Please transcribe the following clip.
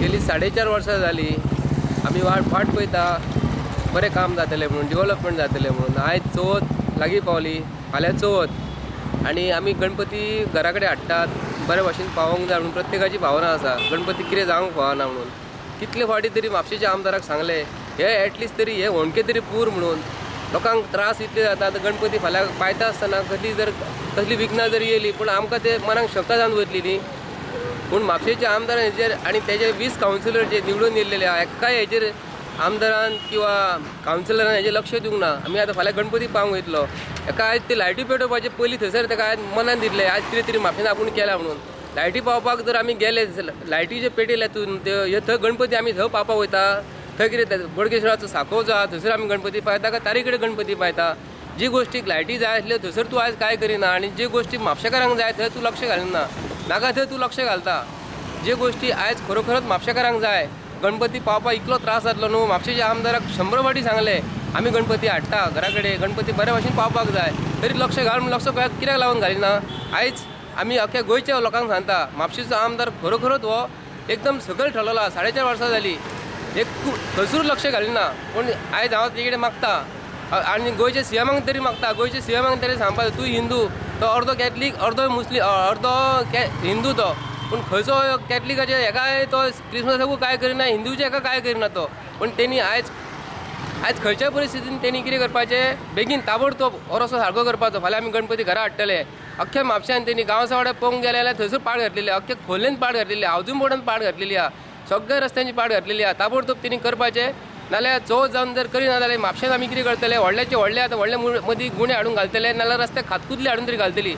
गेली 4.5 वर्सां जाली आमी वाट पळयता बरें काम जातलें म्हणून, डेव्हलपमेंट जातलें म्हणून. आयज चवथ लागीं पावली, फाल्यां चवथ आनी आमी गणपती घरा कडेन हाडटात. बरे भाशेन पावोंक जाय म्हणून प्रत्येकाची भावना आसा. गणपती कितें जावंक फावना म्हणून. कितले फावटी तरी म्हापशेच्या आमदाराक सांगले हे एटलिस्ट तरी हे होणके तरी पूर म्हणून. लोकांक त्रास इतले जाता. आतां गणपती फाल्यां पायता आसतना कसली विघ्नां जर येयली पूण आमकां ते मनाक शंका जावन वतली न्ही. पूण म्हापशेच्या आमदारान हेजेर आनी तेजे 20 कावन्सिलर जे निवडून येयलेले एकाय हेजेर आमदारान किंवा कावन्सिलरान हेजेर लक्ष दिवंक ना. आमी आतां फाल्यां गणपती पावंक वयतलो. एका आयज ते लायटी पेटोवपाचे पयलीं थंयसर ताका आयज मनान दितले आयज कितें तरी म्हापशेन आपूण केलां म्हणून. लायटी पावपाक जर आमी गेले लायटी जे पेटयले थंय गणपती आमी थंय पावपाक वयता. थंय कितें बोडगेश्वराचो साखो जो आहा थंयसर आमी गणपती पावयता काय तारी कडेन गणपती पावयता. जी गोश्टीक लायटी जाय आसल्यो थंयसर तूं आयज कांय करिना आनी जे गोश्टी म्हापशेकारांक जाय थंय तूं लक्ष घालिना. नाका थंय तूं लक्ष घालता. जे गोश्टी आयज खरोखरच म्हापशेकारांक जाय गणपती पावपाक इतलो त्रास जातलो न्हू. म्हापशेच्या आमदाराक 100 फावटी सांगले आमी गणपती हाडटा घरा कडेन गणपती बऱ्या भशेन पावपाक जाय तरी लक्ष घाल म्हणून लक्ष कित्याक लावून घालिना. आयज आमी अख्ख्या गोंयच्या लोकांक सांगता म्हापशेचो आमदार खरोखरच हो एकदम सकयल ठरलेलो. 4.5 वर्सां जाली एक खंयसूर लक्ष घालिना. पूण आयज हांव तेजे कडेन मागता आनी गोंयच्या सीएमांक तरी मागता गोंयच्या सीएमांक तरी सांगपाक तूं हिंदू तो अर्दो कॅथलीक अर्दो मुस्लीम अर्दो हिंदू तो. पूण खंयचो कॅथलिकाचे हेकाय तो क्रिसमसाकूय काय करिना हिंदूचे हेका काय करिना तो. पूण तेणी आयज खंयच्याय परिस्थितीन तेणी कितें करपाचें बेगीन ताबडतोब हो रस्तो सारको करपाचो. फाल्यां आमी गणपती घरा हाडटले. अख्ख्या म्हापश्यान तेणी गांव सवाड्याक पळोवंक गेले जाल्यार थंयसर पाड घातलेली अख्खे खोलेन पाड घातलेली हावजींग बोर्डान पाड घातलेली आहा. सगळ्या रस्त्यांची पाड घातलेली आहा. ताबडतोब तेणी करपाचें. नाल्यार चवथ जावन जर करिना जाल्यार म्हापश्यान आमी कितें करतले व्हडल्याचे व्हडले आतां व्हडले मदीं गुणे हाडून घालतले नाल्यार रस्त्याक खातकुतले हाडून तरी घालतली.